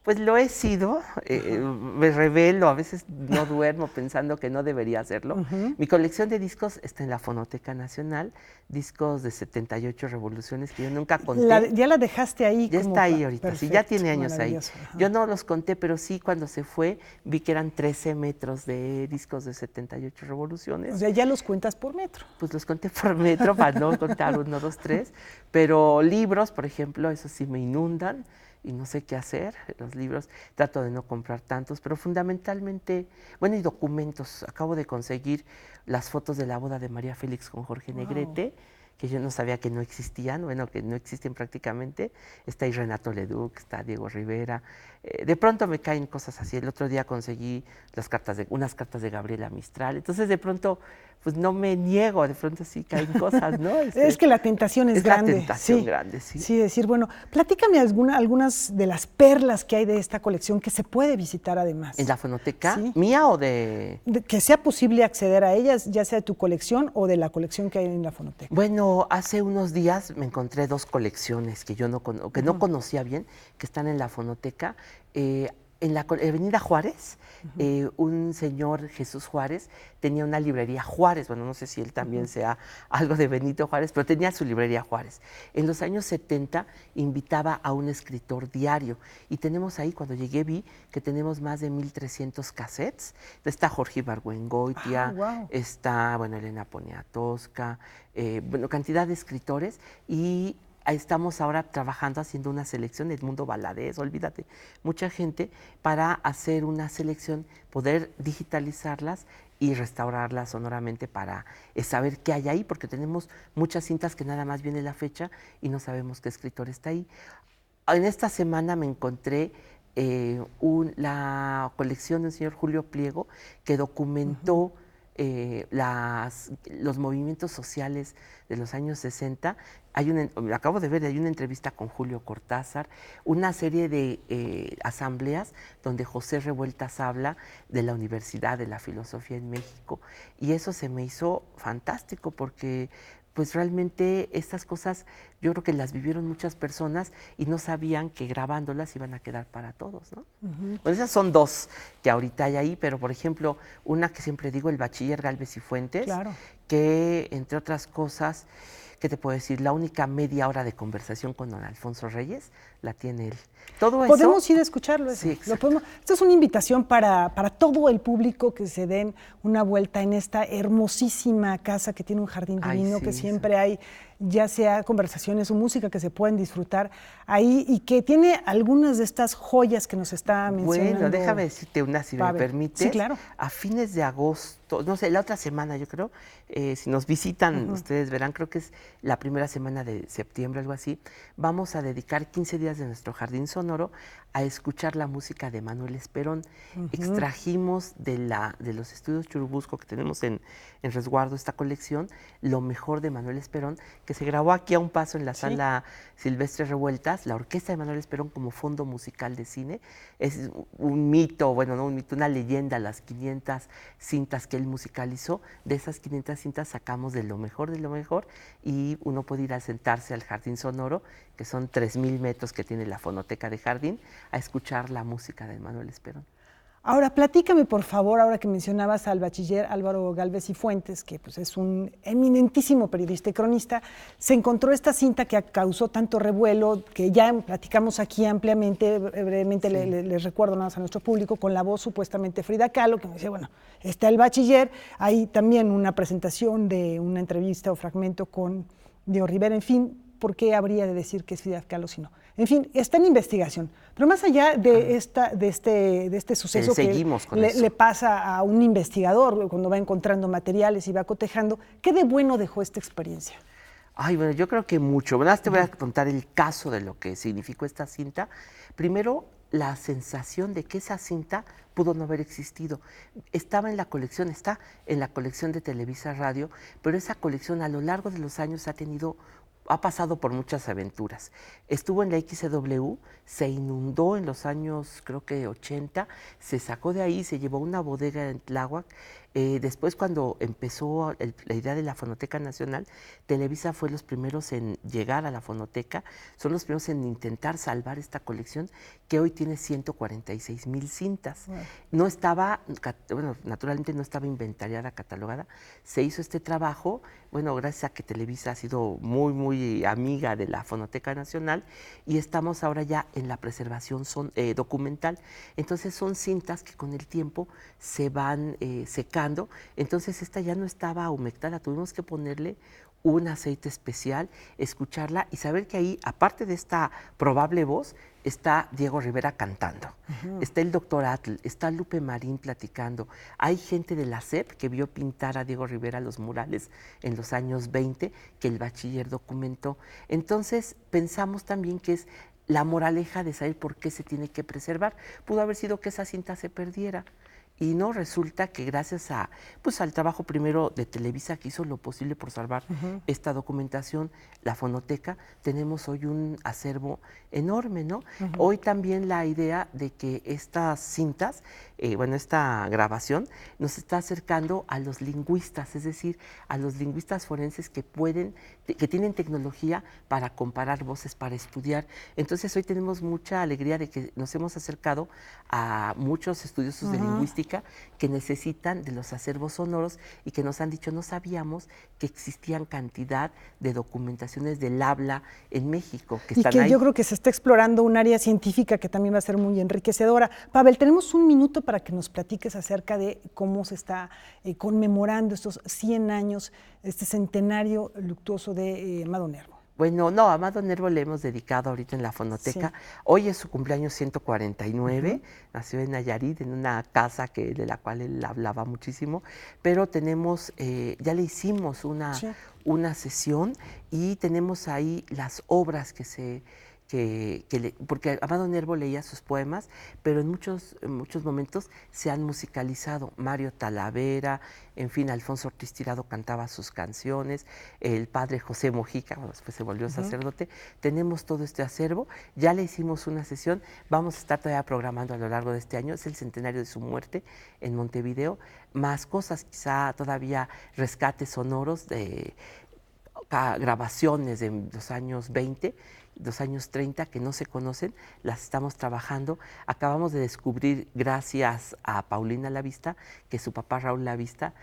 Pues lo he sido, me revelo, a veces no duermo pensando que no debería hacerlo. Mi colección de discos está en la Fonoteca Nacional, discos de 78 revoluciones que yo nunca conté. ¿Ya la dejaste ahí? Ya está ahí ahorita, perfecto, sí, ya tiene años ahí. Yo no los conté, pero sí cuando se fue vi que eran 13 metros de discos de 78 revoluciones. O sea, ¿ya los cuentas por metro? Pues los conté por metro para no contar 1, 2, 3, pero libros, por ejemplo, eso sí me inundan. Y no sé qué hacer, los libros, trato de no comprar tantos, pero fundamentalmente, bueno, y documentos. Acabo de conseguir las fotos de la boda de María Félix con Jorge Negrete, que yo no sabía que no existían, bueno, que no existen prácticamente. Está ahí Renato Leduc, está Diego Rivera. De pronto me caen cosas así. El otro día conseguí unas cartas de Gabriela Mistral. Entonces, de pronto, pues no me niego, de pronto sí caen cosas, ¿no? Es que la tentación es grande. Es la tentación grande, sí. Sí, decir, bueno, platícame algunas de las perlas que hay de esta colección que se puede visitar además. ¿En la Fonoteca? ¿Sí? ¿Mía o de...? Que sea posible acceder a ellas, ya sea de tu colección o de la colección que hay en la Fonoteca. Bueno, hace unos días me encontré 2 colecciones que yo no conocía bien, que están en la Fonoteca. En la Avenida Juárez, un señor, Jesús Juárez, tenía una librería Juárez. Bueno, no sé si él también sea algo de Benito Juárez, pero tenía su librería Juárez. En los años 70 invitaba a un escritor diario. Y tenemos ahí, cuando llegué vi que tenemos más de 1,300 cassettes. Está Jorge Ibargüengoitia, está, bueno, Elena Poniatowska, bueno, cantidad de escritores. Y estamos ahora trabajando, haciendo una selección, Edmundo Valadez, olvídate, mucha gente, para hacer una selección, poder digitalizarlas y restaurarlas sonoramente para saber qué hay ahí, porque tenemos muchas cintas que nada más viene la fecha y no sabemos qué escritor está ahí. En esta semana me encontré la colección del señor Julio Pliego, que documentó los movimientos sociales de los años 60. Acabo de ver, hay una entrevista con Julio Cortázar, una serie de asambleas donde José Revueltas habla de la Universidad de la Filosofía en México, y eso se me hizo fantástico porque pues realmente estas cosas yo creo que las vivieron muchas personas y no sabían que grabándolas iban a quedar para todos, ¿no? Pues esas son dos que ahorita hay ahí, pero por ejemplo, una que siempre digo, el bachiller Gálvez y Fuentes, que entre otras cosas, ¿qué te puedo decir? La única media hora de conversación con don Alfonso Reyes la tiene él. Todo eso. Podemos ir a escucharlo. Sí, esta es una invitación para todo el público que se den una vuelta en esta hermosísima casa que tiene un jardín divino, que siempre hay, ya sea conversaciones o música que se pueden disfrutar ahí y que tiene algunas de estas joyas que nos está mencionando. Bueno, déjame decirte una, si me permites. Sí, claro. A fines de agosto, no sé, la otra semana yo creo, si nos visitan, ustedes verán, creo que es la primera semana de septiembre, algo así, vamos a dedicar 15 días de nuestro jardín sonoro a escuchar la música de Manuel Esperón. Extrajimos de los estudios Churubusco que tenemos en resguardo esta colección, lo mejor de Manuel Esperón, que se grabó aquí a un paso en la sala Silvestre Revueltas, la orquesta de Manuel Esperón como fondo musical de cine. Es un mito, bueno, no un mito, una leyenda, las 500 cintas que él musicalizó. De esas 500 cintas sacamos de lo mejor y uno puede ir a sentarse al jardín sonoro, que son 3,000 metros que tiene la fonoteca de jardín, a escuchar la música de Manuel Esperón. Ahora, platícame, por favor, ahora que mencionabas al bachiller Álvaro Gálvez y Fuentes, que pues, es un eminentísimo periodista y cronista, se encontró esta cinta que causó tanto revuelo, que ya platicamos aquí ampliamente, brevemente les recuerdo nada más a nuestro público, con la voz supuestamente Frida Kahlo, que me decía, bueno, está el bachiller, hay también una presentación de una entrevista o fragmento con Diego Rivera, en fin, ¿por qué habría de decir que es Frida Kahlo si no? En fin, está en investigación. Pero más allá de este suceso que le pasa a un investigador cuando va encontrando materiales y va cotejando, ¿qué de bueno dejó esta experiencia? Ay, bueno, yo creo que mucho. Bueno, te voy a contar el caso de lo que significó esta cinta. Primero, la sensación de que esa cinta pudo no haber existido. Está en la colección de Televisa Radio, pero esa colección a lo largo de los años ha pasado por muchas aventuras. Estuvo en la XW, se inundó en los años, creo que 80, se sacó de ahí, se llevó a una bodega en Tláhuac. Después, cuando empezó la idea de la Fonoteca Nacional, Televisa fue los primeros en llegar a la fonoteca, son los primeros en intentar salvar esta colección, que hoy tiene 146,000 cintas. No estaba, bueno, naturalmente no estaba inventariada, catalogada. Se hizo este trabajo, bueno, gracias a que Televisa ha sido muy, muy amiga de la Fonoteca Nacional, y estamos ahora ya en la preservación documental. Entonces son cintas que con el tiempo se van secando. Entonces esta ya no estaba humectada, tuvimos que ponerle un aceite especial, escucharla y saber que ahí, aparte de esta probable voz, está Diego Rivera cantando, está el doctor Atl, está Lupe Marín platicando, hay gente de la SEP que vio pintar a Diego Rivera los murales en los años 20 que el bachiller documentó. Entonces pensamos también que es la moraleja de saber por qué se tiene que preservar. Pudo haber sido que esa cinta se perdiera. Y no, resulta que gracias al trabajo primero de Televisa, que hizo lo posible por salvar esta documentación, la fonoteca, tenemos hoy un acervo enorme, ¿no? Hoy también la idea de que estas cintas, esta grabación, nos está acercando a los lingüistas, es decir, a los lingüistas forenses que tienen tecnología para comparar voces, para estudiar. Entonces hoy tenemos mucha alegría de que nos hemos acercado a muchos estudiosos de lingüística que necesitan de los acervos sonoros y que nos han dicho, no sabíamos que existían cantidad de documentaciones del habla en México. Que están ahí. Yo creo que se está explorando un área científica que también va a ser muy enriquecedora. Pavel, tenemos un minuto para que nos platiques acerca de cómo se está conmemorando estos 100 años, este centenario luctuoso de Amado Nervo. Bueno, no, a Amado Nervo le hemos dedicado ahorita en la fonoteca. Sí. Hoy es su cumpleaños 149, nació en Nayarit, en una casa de la cual él hablaba muchísimo, pero tenemos, ya le hicimos una sesión y tenemos ahí las obras que porque Amado Nervo leía sus poemas, pero en muchos momentos se han musicalizado. Mario Talavera, en fin, Alfonso Ortiz Tirado cantaba sus canciones, el padre José Mojica, después se volvió sacerdote. Tenemos todo este acervo, ya le hicimos una sesión, vamos a estar todavía programando a lo largo de este año, es el centenario de su muerte en Montevideo, más cosas, quizá todavía rescates sonoros de grabaciones de los años 20, los años 30 que no se conocen, las estamos trabajando. Acabamos de descubrir, gracias a Paulina Lavista, que su papá Raúl Lavista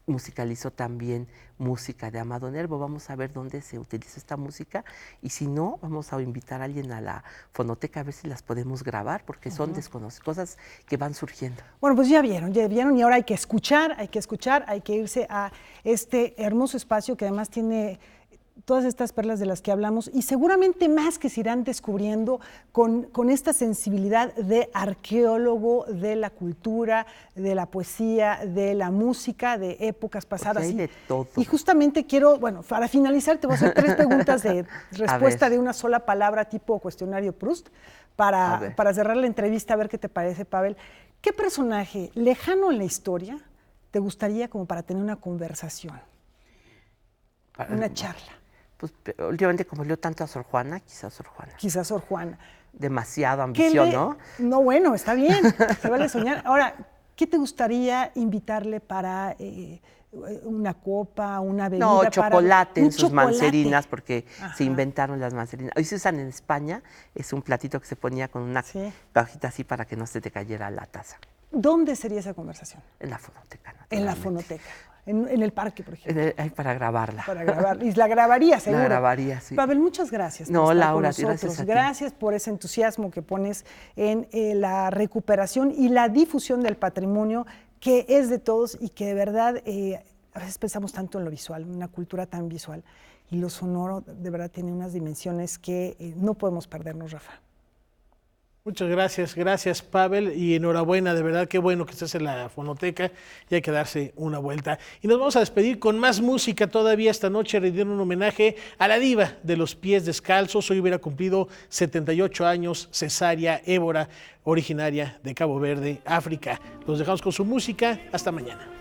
musicalizó también música de Amado Nervo. Vamos a ver dónde se utiliza esta música y si no, vamos a invitar a alguien a la fonoteca a ver si las podemos grabar, porque son desconocidas, cosas que van surgiendo. Bueno, pues ya vieron y ahora hay que escuchar, hay que irse a este hermoso espacio que además tiene todas estas perlas de las que hablamos y seguramente más que se irán descubriendo con esta sensibilidad de arqueólogo de la cultura, de la poesía, de la música, de épocas pasadas. Hay de todo. Y justamente quiero, bueno, para finalizar te voy a hacer 3 preguntas de respuesta de una sola palabra tipo cuestionario Proust para cerrar la entrevista, a ver qué te parece, Pavel. ¿Qué personaje lejano en la historia te gustaría como para tener una conversación, una charla? Pues últimamente como leo tanto a Sor Juana, quizás Sor Juana. Quizás Sor Juana. Demasiado ambición, ¿no? No, bueno, está bien, se vale soñar. Ahora, ¿qué te gustaría invitarle para una copa, una bebida? No, chocolate en sus chocolate. mancerinas, porque se inventaron las mancerinas. Hoy se usan en España, es un platito que se ponía con una cajita así para que no se te cayera la taza. ¿Dónde sería esa conversación? En la fonoteca. En la fonoteca. En el parque, por ejemplo. Para grabarla. Para grabarla. Y la grabaría, seguro. La grabaría, sí. Pavel, muchas gracias por estar Laura, con nosotros. Gracias a ti. Gracias por ese entusiasmo que pones en la recuperación y la difusión del patrimonio que es de todos y que de verdad a veces pensamos tanto en lo visual, en una cultura tan visual, y lo sonoro de verdad tiene unas dimensiones que no podemos perdernos, Rafa. Muchas gracias Pavel y enhorabuena, de verdad qué bueno que estés en la fonoteca y hay que darse una vuelta. Y nos vamos a despedir con más música todavía esta noche, rendiendo un homenaje a la diva de los pies descalzos. Hoy hubiera cumplido 78 años Cesárea Évora, originaria de Cabo Verde, África. Los dejamos con su música, hasta mañana.